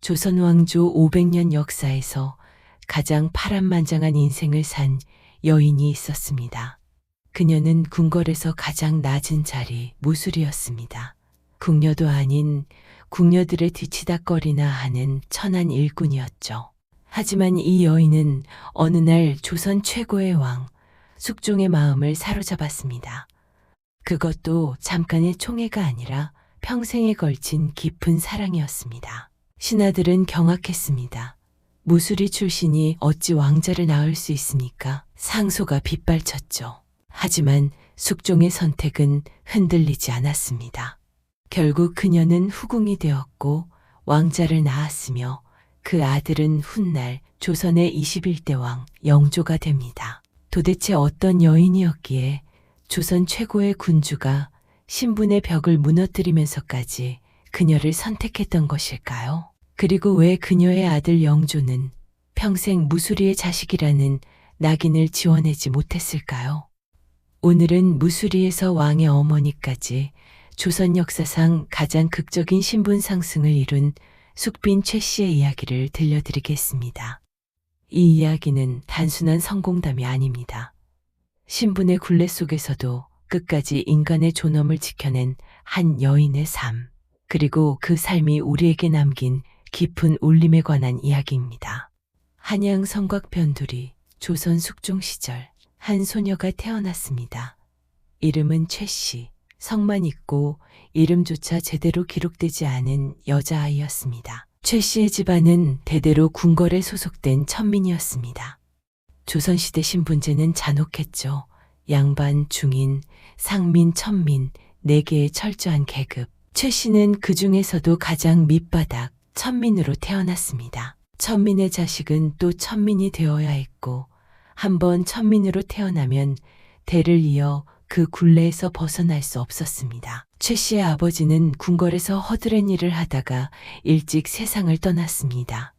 조선 왕조 500년 역사에서 가장 파란만장한 인생을 산 여인이 있었습니다. 그녀는 궁궐에서 가장 낮은 자리 무술이었습니다. 궁녀도 아닌 궁녀들의 뒤치다꺼리나 하는 천한 일꾼이었죠. 하지만 이 여인은 어느 날 조선 최고의 왕 숙종의 마음을 사로잡았습니다. 그것도 잠깐의 총애가 아니라 평생에 걸친 깊은 사랑이었습니다. 신하들은 경악했습니다. 무술이 출신이 어찌 왕자를 낳을 수 있습니까? 상소가 빗발쳤죠. 하지만 숙종의 선택은 흔들리지 않았습니다. 결국 그녀는 후궁이 되었고 왕자를 낳았으며 그 아들은 훗날 조선의 21대 왕 영조가 됩니다. 도대체 어떤 여인이었기에 조선 최고의 군주가 신분의 벽을 무너뜨리면서까지 그녀를 선택했던 것일까요? 그리고 왜 그녀의 아들 영조는 평생 무수리의 자식이라는 낙인을 지워내지 못했을까요? 오늘은 무수리에서 왕의 어머니까지 조선 역사상 가장 극적인 신분 상승을 이룬 숙빈 최 씨의 이야기를 들려드리겠습니다. 이 이야기는 단순한 성공담이 아닙니다. 신분의 굴레 속에서도 끝까지 인간의 존엄을 지켜낸 한 여인의 삶, 그리고 그 삶이 우리에게 남긴 깊은 울림에 관한 이야기입니다. 한양 성곽 변두리 조선 숙종 시절 한 소녀가 태어났습니다. 이름은 최 씨. 성만 있고 이름조차 제대로 기록되지 않은 여자아이였습니다. 최 씨의 집안은 대대로 궁궐에 소속된 천민이었습니다. 조선시대 신분제는 잔혹했죠. 양반, 중인, 상민, 천민 4개의 철저한 계급. 최 씨는 그 중에서도 가장 밑바닥 천민으로 태어났습니다. 천민의 자식은 또 천민이 되어야 했고 한번 천민으로 태어나면 대를 이어 그 굴레에서 벗어날 수 없었습니다. 최 씨의 아버지는 궁궐에서 허드렛 일을 하다가 일찍 세상을 떠났습니다.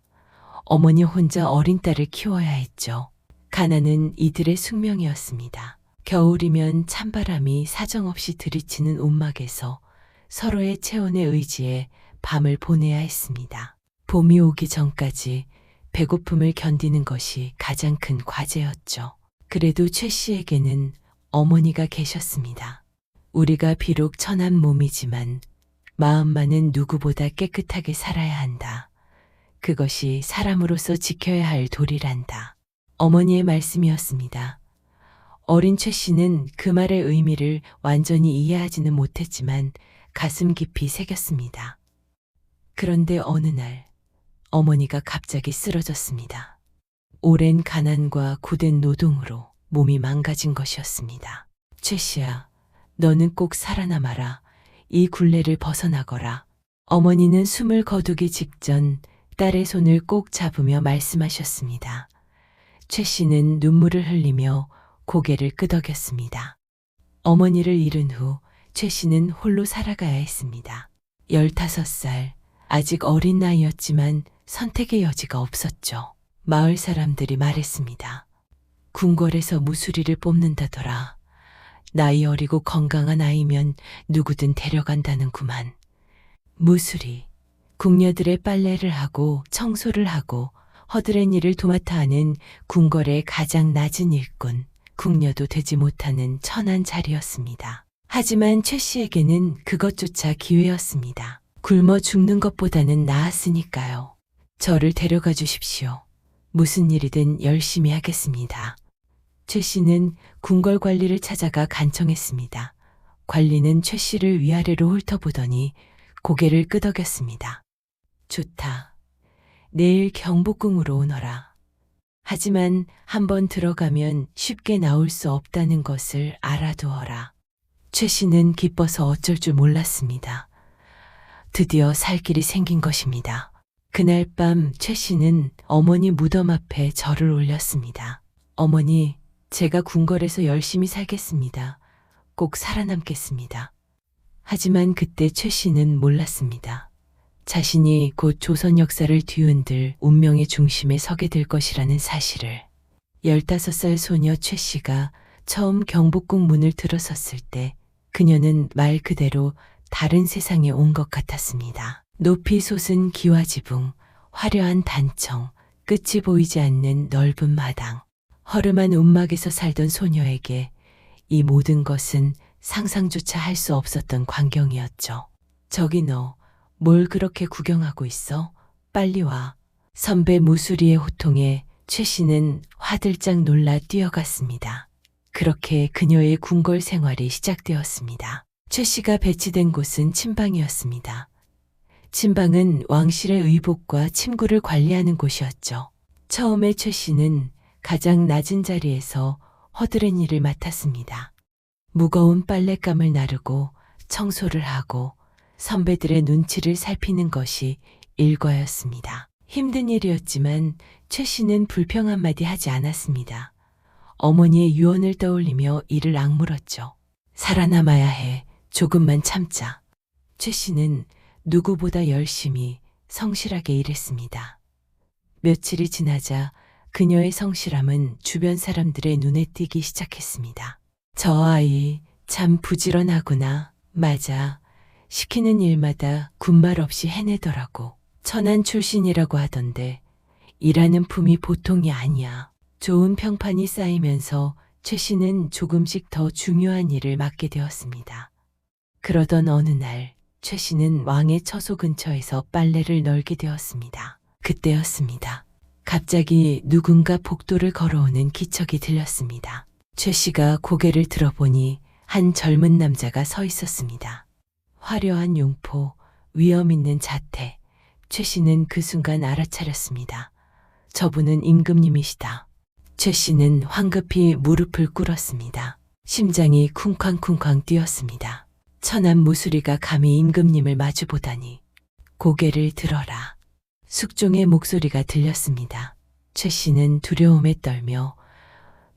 어머니 혼자 어린 딸을 키워야 했죠. 가난은 이들의 숙명이었습니다. 겨울이면 찬바람이 사정없이 들이치는 움막에서 서로의 체온에 의지해 밤을 보내야 했습니다. 봄이 오기 전까지 배고픔을 견디는 것이 가장 큰 과제였죠. 그래도 최 씨에게는 어머니가 계셨습니다. 우리가 비록 천한 몸이지만 마음만은 누구보다 깨끗하게 살아야 한다. 그것이 사람으로서 지켜야 할 도리란다. 어머니의 말씀이었습니다. 어린 최 씨는 그 말의 의미를 완전히 이해하지는 못했지만 가슴 깊이 새겼습니다. 그런데 어느 날 어머니가 갑자기 쓰러졌습니다. 오랜 가난과 고된 노동으로 몸이 망가진 것이었습니다. 최 씨야, 너는 꼭 살아남아라. 이 굴레를 벗어나거라. 어머니는 숨을 거두기 직전 딸의 손을 꼭 잡으며 말씀하셨습니다. 최 씨는 눈물을 흘리며 고개를 끄덕였습니다. 어머니를 잃은 후 최 씨는 홀로 살아가야 했습니다. 15살, 아직 어린 나이였지만 선택의 여지가 없었죠. 마을 사람들이 말했습니다. 궁궐에서 무수리를 뽑는다더라. 나이 어리고 건강한 아이면 누구든 데려간다는구만. 무수리, 궁녀들의 빨래를 하고 청소를 하고 허드렛 일을 도맡아 하는 궁궐의 가장 낮은 일꾼, 궁녀도 되지 못하는 천한 자리였습니다. 하지만 최 씨에게는 그것조차 기회였습니다. 굶어 죽는 것보다는 나았으니까요. 저를 데려가 주십시오. 무슨 일이든 열심히 하겠습니다. 최 씨는 궁궐 관리를 찾아가 간청했습니다. 관리는 최 씨를 위아래로 훑어보더니 고개를 끄덕였습니다. 좋다. 내일 경복궁으로 오너라. 하지만 한번 들어가면 쉽게 나올 수 없다는 것을 알아두어라. 최 씨는 기뻐서 어쩔 줄 몰랐습니다. 드디어 살 길이 생긴 것입니다. 그날 밤 최 씨는 어머니 무덤 앞에 절을 올렸습니다. 어머니, 제가 궁궐에서 열심히 살겠습니다. 꼭 살아남겠습니다. 하지만 그때 최 씨는 몰랐습니다. 자신이 곧 조선 역사를 뒤흔들 운명의 중심에 서게 될 것이라는 사실을. 15살 소녀 최 씨가 처음 경복궁 문을 들어섰을 때 그녀는 말 그대로 다른 세상에 온 것 같았습니다. 높이 솟은 기와지붕, 화려한 단청, 끝이 보이지 않는 넓은 마당, 허름한 움막에서 살던 소녀에게 이 모든 것은 상상조차 할 수 없었던 광경이었죠. 저기 너, 뭘 그렇게 구경하고 있어? 빨리 와. 선배 무수리의 호통에 최 씨는 화들짝 놀라 뛰어갔습니다. 그렇게 그녀의 궁궐 생활이 시작되었습니다. 최 씨가 배치된 곳은 침방이었습니다. 침방은 왕실의 의복과 침구를 관리하는 곳이었죠. 처음에 최 씨는 가장 낮은 자리에서 허드렛 일을 맡았습니다. 무거운 빨랫감을 나르고 청소를 하고 선배들의 눈치를 살피는 것이 일과였습니다. 힘든 일이었지만 최 씨는 불평 한마디 하지 않았습니다. 어머니의 유언을 떠올리며 이를 악물었죠. 살아남아야 해. 조금만 참자. 최 씨는 누구보다 열심히 성실하게 일했습니다. 며칠이 지나자 그녀의 성실함은 주변 사람들의 눈에 띄기 시작했습니다. 저 아이 참 부지런하구나. 맞아. 시키는 일마다 군말 없이 해내더라고. 천안 출신이라고 하던데 일하는 품이 보통이 아니야. 좋은 평판이 쌓이면서 최 씨는 조금씩 더 중요한 일을 맡게 되었습니다. 그러던 어느 날 최 씨는 왕의 처소 근처에서 빨래를 널게 되었습니다. 그때였습니다. 갑자기 누군가 복도를 걸어오는 기척이 들렸습니다. 최 씨가 고개를 들어보니 한 젊은 남자가 서 있었습니다. 화려한 용포, 위험 있는 자태. 최 씨는 그 순간 알아차렸습니다. 저분은 임금님이시다. 최 씨는 황급히 무릎을 꿇었습니다. 심장이 쿵쾅쿵쾅 뛰었습니다. 천안 무수리가 감히 임금님을 마주보다니. 고개를 들어라. 숙종의 목소리가 들렸습니다. 최 씨는 두려움에 떨며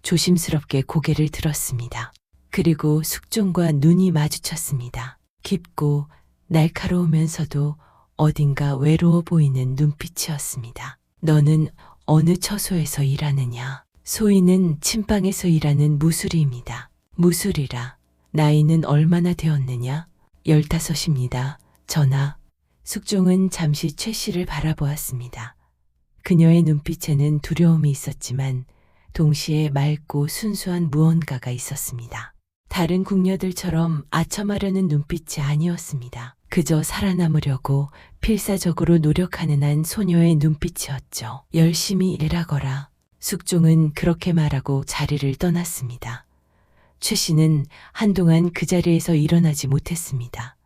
조심스럽게 고개를 들었습니다. 그리고 숙종과 눈이 마주쳤습니다. 깊고 날카로우면서도 어딘가 외로워 보이는 눈빛이었습니다. 너는 어느 처소에서 일하느냐? 소인은 침방에서 일하는 무수리입니다. 무수리라. 나이는 얼마나 되었느냐? 15입니다. 전하. 숙종은 잠시 최 씨를 바라보았습니다. 그녀의 눈빛에는 두려움이 있었지만 동시에 맑고 순수한 무언가가 있었습니다. 다른 궁녀들처럼 아첨하려는 눈빛이 아니었습니다. 그저 살아남으려고 필사적으로 노력하는 한 소녀의 눈빛이었죠. 열심히 일하거라. 숙종은 그렇게 말하고 자리를 떠났습니다. 최 씨는 한동안 그 자리에서 일어나지 못했습니다.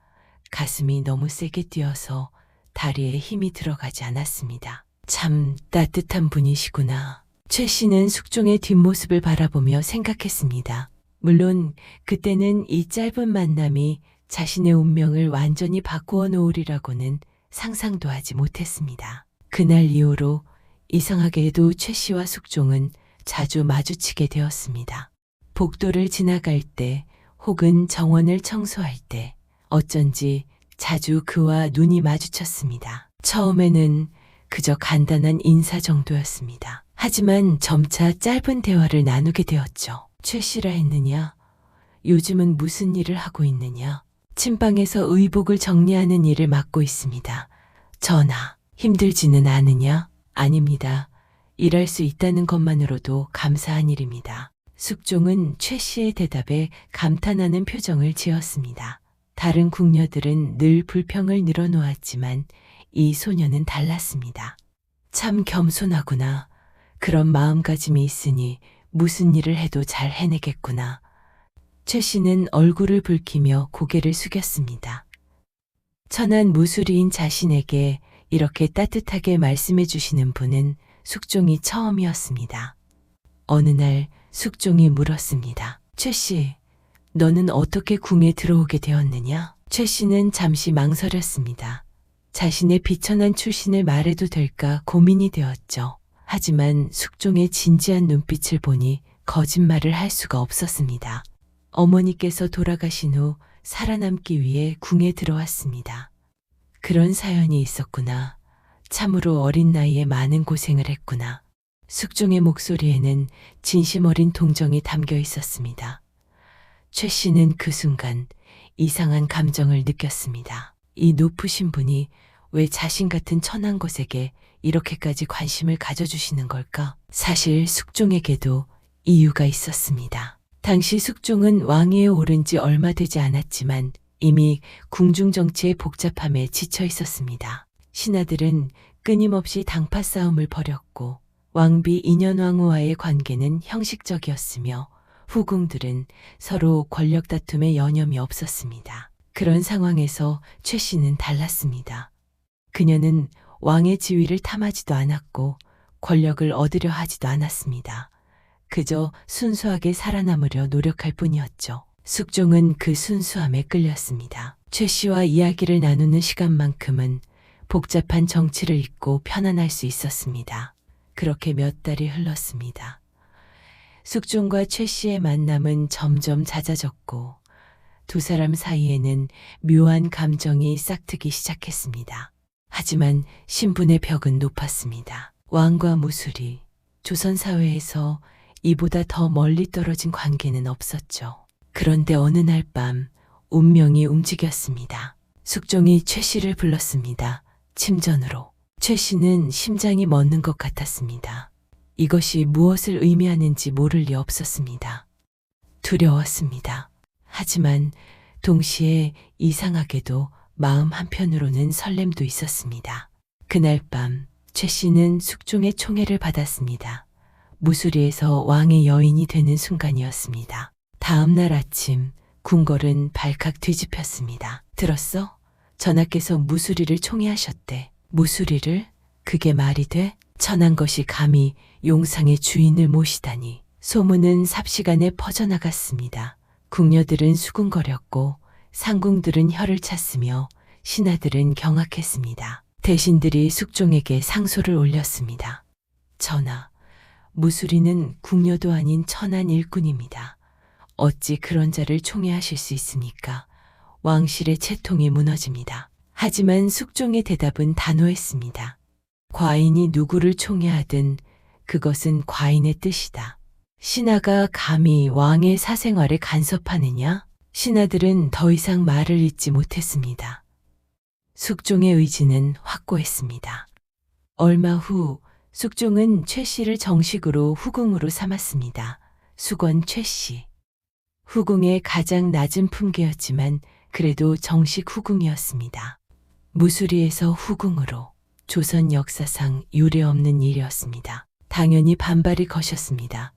가슴이 너무 세게 뛰어서 다리에 힘이 들어가지 않았습니다. 참 따뜻한 분이시구나. 최 씨는 숙종의 뒷모습을 바라보며 생각했습니다. 물론 그때는 이 짧은 만남이 자신의 운명을 완전히 바꾸어 놓으리라고는 상상도 하지 못했습니다. 그날 이후로 이상하게도 최 씨와 숙종은 자주 마주치게 되었습니다. 복도를 지나갈 때 혹은 정원을 청소할 때 어쩐지 자주 그와 눈이 마주쳤습니다. 처음에는 그저 간단한 인사 정도였습니다. 하지만 점차 짧은 대화를 나누게 되었죠. 최 씨라 했느냐? 요즘은 무슨 일을 하고 있느냐? 침방에서 의복을 정리하는 일을 맡고 있습니다. 전하, 힘들지는 않으냐? 아닙니다. 일할 수 있다는 것만으로도 감사한 일입니다. 숙종은 최 씨의 대답에 감탄하는 표정을 지었습니다. 다른 궁녀들은 늘 불평을 늘어놓았지만 이 소녀는 달랐습니다. 참 겸손하구나. 그런 마음가짐이 있으니 무슨 일을 해도 잘 해내겠구나. 최 씨는 얼굴을 붉히며 고개를 숙였습니다. 천한 무수리인 자신에게 이렇게 따뜻하게 말씀해 주시는 분은 숙종이 처음이었습니다. 어느 날 숙종이 물었습니다. 최 씨, 너는 어떻게 궁에 들어오게 되었느냐? 최 씨는 잠시 망설였습니다. 자신의 비천한 출신을 말해도 될까 고민이 되었죠. 하지만 숙종의 진지한 눈빛을 보니 거짓말을 할 수가 없었습니다. 어머니께서 돌아가신 후 살아남기 위해 궁에 들어왔습니다. 그런 사연이 있었구나. 참으로 어린 나이에 많은 고생을 했구나. 숙종의 목소리에는 진심 어린 동정이 담겨 있었습니다. 최 씨는 그 순간 이상한 감정을 느꼈습니다. 이 높으신 분이 왜 자신 같은 천한 것에게 이렇게까지 관심을 가져주시는 걸까? 사실 숙종에게도 이유가 있었습니다. 당시 숙종은 왕위에 오른 지 얼마 되지 않았지만 이미 궁중 정치의 복잡함에 지쳐 있었습니다. 신하들은 끊임없이 당파 싸움을 벌였고 왕비 인현왕후와의 관계는 형식적이었으며 후궁들은 서로 권력 다툼에 여념이 없었습니다. 그런 상황에서 최 씨는 달랐습니다. 그녀는 왕의 지위를 탐하지도 않았고 권력을 얻으려 하지도 않았습니다. 그저 순수하게 살아남으려 노력할 뿐이었죠. 숙종은 그 순수함에 끌렸습니다. 최 씨와 이야기를 나누는 시간만큼은 복잡한 정치를 잊고 편안할 수 있었습니다. 그렇게 몇 달이 흘렀습니다. 숙종과 최 씨의 만남은 점점 잦아졌고 두 사람 사이에는 묘한 감정이 싹트기 시작했습니다. 하지만 신분의 벽은 높았습니다. 왕과 무술이 조선 사회에서 이보다 더 멀리 떨어진 관계는 없었죠. 그런데 어느 날 밤 운명이 움직였습니다. 숙종이 최 씨를 불렀습니다. 침전으로. 최 씨는 심장이 멎는 것 같았습니다. 이것이 무엇을 의미하는지 모를 리 없었습니다. 두려웠습니다. 하지만 동시에 이상하게도 마음 한편으로는 설렘도 있었습니다. 그날 밤 최 씨는 숙종의 총애를 받았습니다. 무수리에서 왕의 여인이 되는 순간이었습니다. 다음 날 아침 궁궐은 발칵 뒤집혔습니다. 들었어? 전하께서 무수리를 총애하셨대. 무수리를? 그게 말이 돼? 천한 것이 감히 용상의 주인을 모시다니. 소문은 삽시간에 퍼져나갔습니다. 궁녀들은 수군거렸고 상궁들은 혀를 찼으며 신하들은 경악했습니다. 대신들이 숙종에게 상소를 올렸습니다. 전하, 무수리는 궁녀도 아닌 천한 일꾼입니다. 어찌 그런 자를 총애하실 수 있습니까? 왕실의 채통이 무너집니다. 하지만 숙종의 대답은 단호했습니다. 과인이 누구를 총애하든 그것은 과인의 뜻이다. 신하가 감히 왕의 사생활에 간섭하느냐? 신하들은 더 이상 말을 잇지 못했습니다. 숙종의 의지는 확고했습니다. 얼마 후 숙종은 최 씨를 정식으로 후궁으로 삼았습니다. 수건 최 씨. 후궁의 가장 낮은 품계였지만 그래도 정식 후궁이었습니다. 무수리에서 후궁으로 조선 역사상 유례없는 일이었습니다. 당연히 반발이 거셨습니다.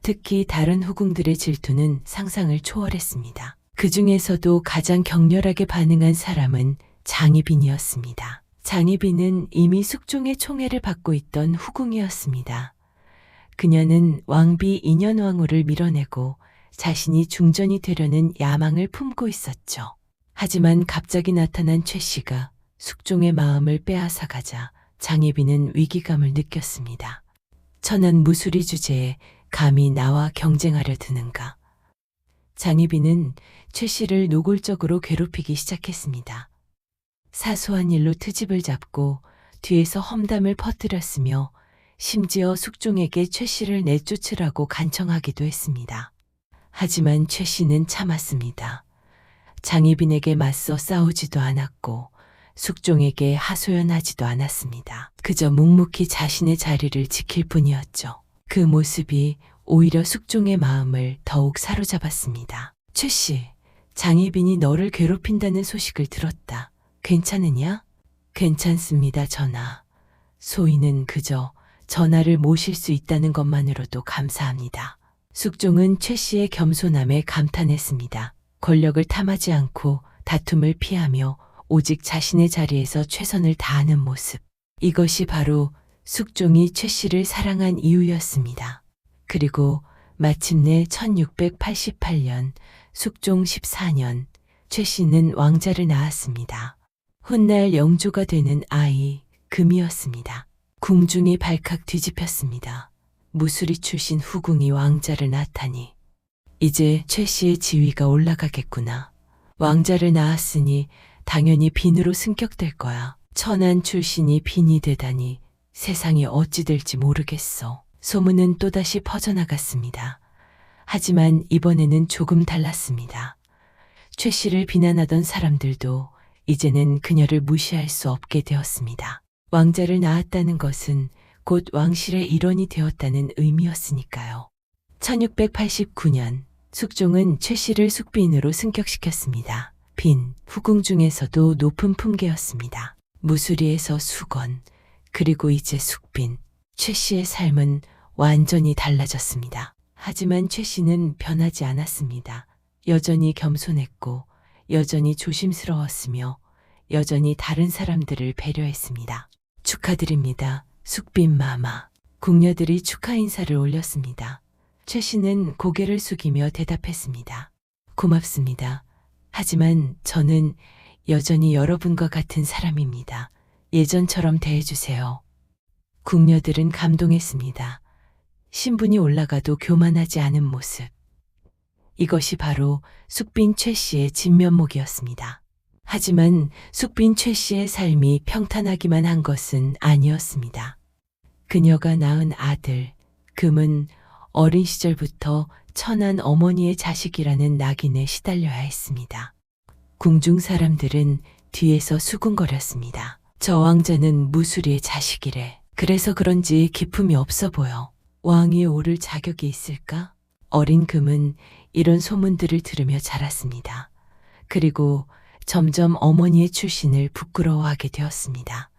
특히 다른 후궁들의 질투는 상상을 초월했습니다. 그 중에서도 가장 격렬하게 반응한 사람은 장희빈이었습니다. 장희빈은 이미 숙종의 총애를 받고 있던 후궁이었습니다. 그녀는 왕비 인현왕후를 밀어내고 자신이 중전이 되려는 야망을 품고 있었죠. 하지만 갑자기 나타난 최 씨가 숙종의 마음을 빼앗아가자 장희빈은 위기감을 느꼈습니다. 천한 무수리 주제에 감히 나와 경쟁하려 드는가. 장희빈은 최 씨를 노골적으로 괴롭히기 시작했습니다. 사소한 일로 트집을 잡고 뒤에서 험담을 퍼뜨렸으며 심지어 숙종에게 최 씨를 내쫓으라고 간청하기도 했습니다. 하지만 최 씨는 참았습니다. 장희빈에게 맞서 싸우지도 않았고 숙종에게 하소연하지도 않았습니다. 그저 묵묵히 자신의 자리를 지킬 뿐이었죠. 그 모습이 오히려 숙종의 마음을 더욱 사로잡았습니다. 최 씨, 장희빈이 너를 괴롭힌다는 소식을 들었다. 괜찮으냐? 괜찮습니다, 전하. 소인은 그저 전하를 모실 수 있다는 것만으로도 감사합니다. 숙종은 최 씨의 겸손함에 감탄했습니다. 권력을 탐하지 않고 다툼을 피하며 오직 자신의 자리에서 최선을 다하는 모습. 이것이 바로 숙종이 최 씨를 사랑한 이유였습니다. 그리고 마침내 1688년 숙종 14년 최 씨는 왕자를 낳았습니다. 훗날 영조가 되는 아이 금이었습니다. 궁중이 발칵 뒤집혔습니다. 무수리 출신 후궁이 왕자를 낳다니. 이제 최 씨의 지위가 올라가겠구나. 왕자를 낳았으니 당연히 빈으로 승격될 거야. 천한 출신이 빈이 되다니 세상이 어찌 될지 모르겠어. 소문은 또다시 퍼져나갔습니다. 하지만 이번에는 조금 달랐습니다. 최 씨를 비난하던 사람들도 이제는 그녀를 무시할 수 없게 되었습니다. 왕자를 낳았다는 것은 곧 왕실의 일원이 되었다는 의미였으니까요. 1689년 숙종은 최 씨를 숙빈으로 승격시켰습니다. 빈, 후궁 중에서도 높은 품계였습니다. 무수리에서 수건, 그리고 이제 숙빈. 최 씨의 삶은 완전히 달라졌습니다. 하지만 최 씨는 변하지 않았습니다. 여전히 겸손했고, 여전히 조심스러웠으며, 여전히 다른 사람들을 배려했습니다. 축하드립니다. 숙빈 마마. 궁녀들이 축하 인사를 올렸습니다. 최 씨는 고개를 숙이며 대답했습니다. 고맙습니다. 하지만 저는 여전히 여러분과 같은 사람입니다. 예전처럼 대해주세요. 궁녀들은 감동했습니다. 신분이 올라가도 교만하지 않은 모습. 이것이 바로 숙빈 최 씨의 진면목이었습니다. 하지만 숙빈 최 씨의 삶이 평탄하기만 한 것은 아니었습니다. 그녀가 낳은 아들, 금은 어린 시절부터 천한 어머니의 자식이라는 낙인에 시달려야 했습니다. 궁중 사람들은 뒤에서 수군거렸습니다. 저 왕자는 무수리의 자식이래. 그래서 그런지 기품이 없어 보여. 왕위에 오를 자격이 있을까? 어린 금은 이런 소문들을 들으며 자랐습니다. 그리고 점점 어머니의 출신을 부끄러워하게 되었습니다.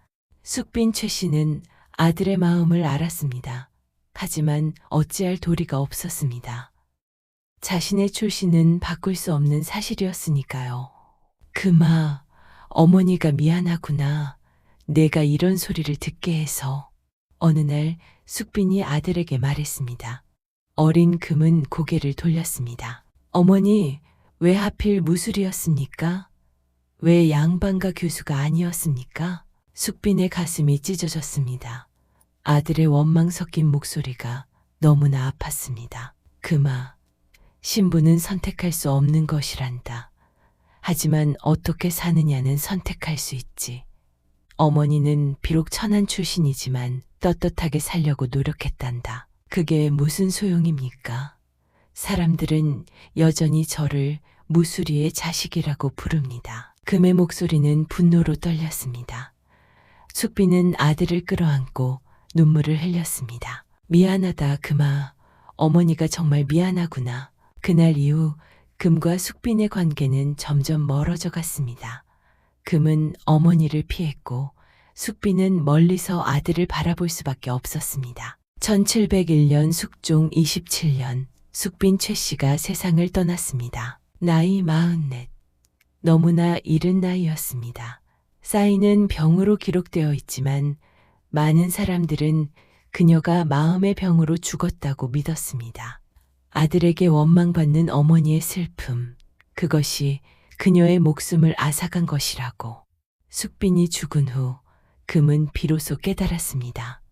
숙빈 최 씨는 아들의 마음을 알았습니다. 하지만 어찌할 도리가 없었습니다. 자신의 출신은 바꿀 수 없는 사실이었으니까요. 금아, 어머니가 미안하구나. 내가 이런 소리를 듣게 해서. 어느 날 숙빈이 아들에게 말했습니다. 어린 금은 고개를 돌렸습니다. 어머니, 왜 하필 무술이었습니까? 왜 양반가 교수가 아니었습니까? 숙빈의 가슴이 찢어졌습니다. 아들의 원망 섞인 목소리가 너무나 아팠습니다. 금아, 신부는 선택할 수 없는 것이란다. 하지만 어떻게 사느냐는 선택할 수 있지. 어머니는 비록 천한 출신이지만 떳떳하게 살려고 노력했단다. 그게 무슨 소용입니까? 사람들은 여전히 저를 무수리의 자식이라고 부릅니다. 금의 목소리는 분노로 떨렸습니다. 숙빈은 아들을 끌어안고 눈물을 흘렸습니다. 미안하다, 금아. 어머니가 정말 미안하구나. 그날 이후 금과 숙빈의 관계는 점점 멀어져 갔습니다. 금은 어머니를 피했고 숙빈은 멀리서 아들을 바라볼 수밖에 없었습니다. 1701년 숙종 27년 숙빈 최 씨가 세상을 떠났습니다. 나이 44. 너무나 이른 나이였습니다. 사인은 병으로 기록되어 있지만 많은 사람들은 그녀가 마음의 병으로 죽었다고 믿었습니다. 아들에게 원망받는 어머니의 슬픔, 그것이 그녀의 목숨을 앗아간 것이라고. 숙빈이 죽은 후 금은 비로소 깨달았습니다.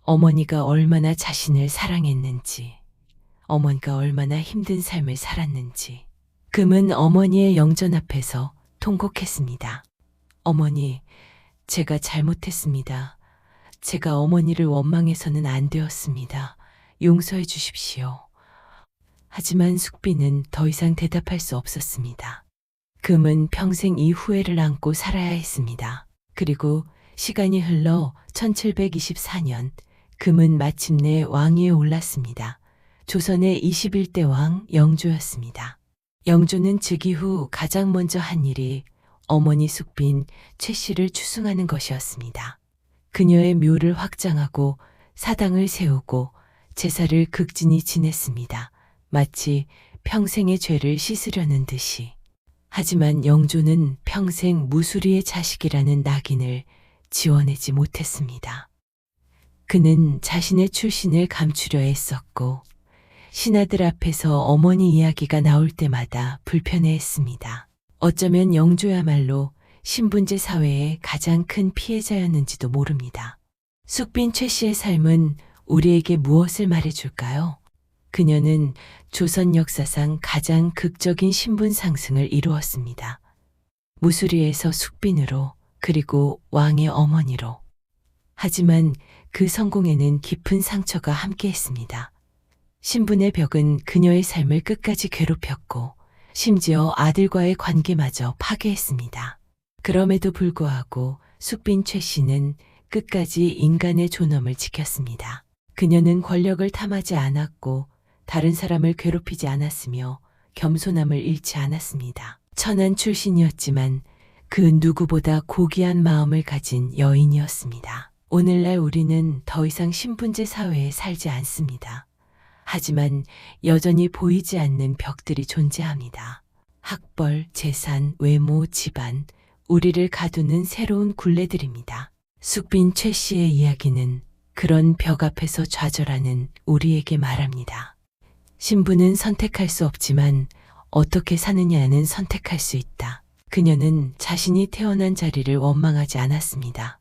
어머니가 얼마나 자신을 사랑했는지, 어머니가 얼마나 힘든 삶을 살았는지. 금은 어머니의 영전 앞에서 통곡했습니다. 어머니, 제가 잘못했습니다. 제가 어머니를 원망해서는 안 되었습니다. 용서해 주십시오. 하지만 숙빈은 더 이상 대답할 수 없었습니다. 금은 평생 이 후회를 안고 살아야 했습니다. 그리고 시간이 흘러 1724년 금은 마침내 왕위에 올랐습니다. 조선의 21대 왕 영조였습니다. 영조는 즉위 후 가장 먼저 한 일이 어머니 숙빈 최 씨를 추승하는 것이었습니다. 그녀의 묘를 확장하고 사당을 세우고 제사를 극진히 지냈습니다. 마치 평생의 죄를 씻으려는 듯이. 하지만 영조는 평생 무수리의 자식이라는 낙인을 지워내지 못했습니다. 그는 자신의 출신을 감추려 애썼고 신하들 앞에서 어머니 이야기가 나올 때마다 불편해했습니다. 어쩌면 영조야말로 신분제 사회의 가장 큰 피해자였는지도 모릅니다. 숙빈 최 씨의 삶은 우리에게 무엇을 말해줄까요? 그녀는 조선 역사상 가장 극적인 신분 상승을 이루었습니다. 무수리에서 숙빈으로, 그리고 왕의 어머니로. 하지만 그 성공에는 깊은 상처가 함께했습니다. 신분의 벽은 그녀의 삶을 끝까지 괴롭혔고 심지어 아들과의 관계마저 파괴했습니다. 그럼에도 불구하고 숙빈 최 씨는 끝까지 인간의 존엄을 지켰습니다. 그녀는 권력을 탐하지 않았고 다른 사람을 괴롭히지 않았으며 겸손함을 잃지 않았습니다. 천한 출신이었지만 그 누구보다 고귀한 마음을 가진 여인이었습니다. 오늘날 우리는 더 이상 신분제 사회에 살지 않습니다. 하지만 여전히 보이지 않는 벽들이 존재합니다. 학벌, 재산, 외모, 집안, 우리를 가두는 새로운 굴레들입니다. 숙빈 최 씨의 이야기는 그런 벽 앞에서 좌절하는 우리에게 말합니다. 신분은 선택할 수 없지만 어떻게 사느냐는 선택할 수 있다. 그녀는 자신이 태어난 자리를 원망하지 않았습니다.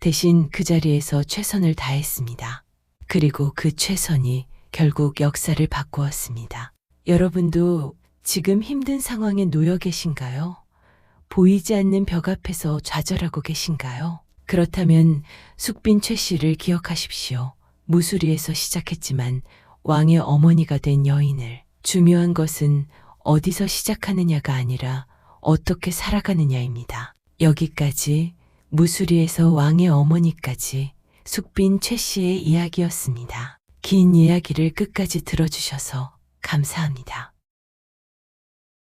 대신 그 자리에서 최선을 다했습니다. 그리고 그 최선이 결국 역사를 바꾸었습니다. 여러분도 지금 힘든 상황에 놓여 계신가요? 보이지 않는 벽 앞에서 좌절하고 계신가요? 그렇다면 숙빈 최 씨를 기억하십시오. 무수리에서 시작했지만 왕의 어머니가 된 여인을. 중요한 것은 어디서 시작하느냐가 아니라 어떻게 살아가느냐입니다. 여기까지 무수리에서 왕의 어머니까지 숙빈 최 씨의 이야기였습니다. 긴 이야기를 끝까지 들어주셔서 감사합니다.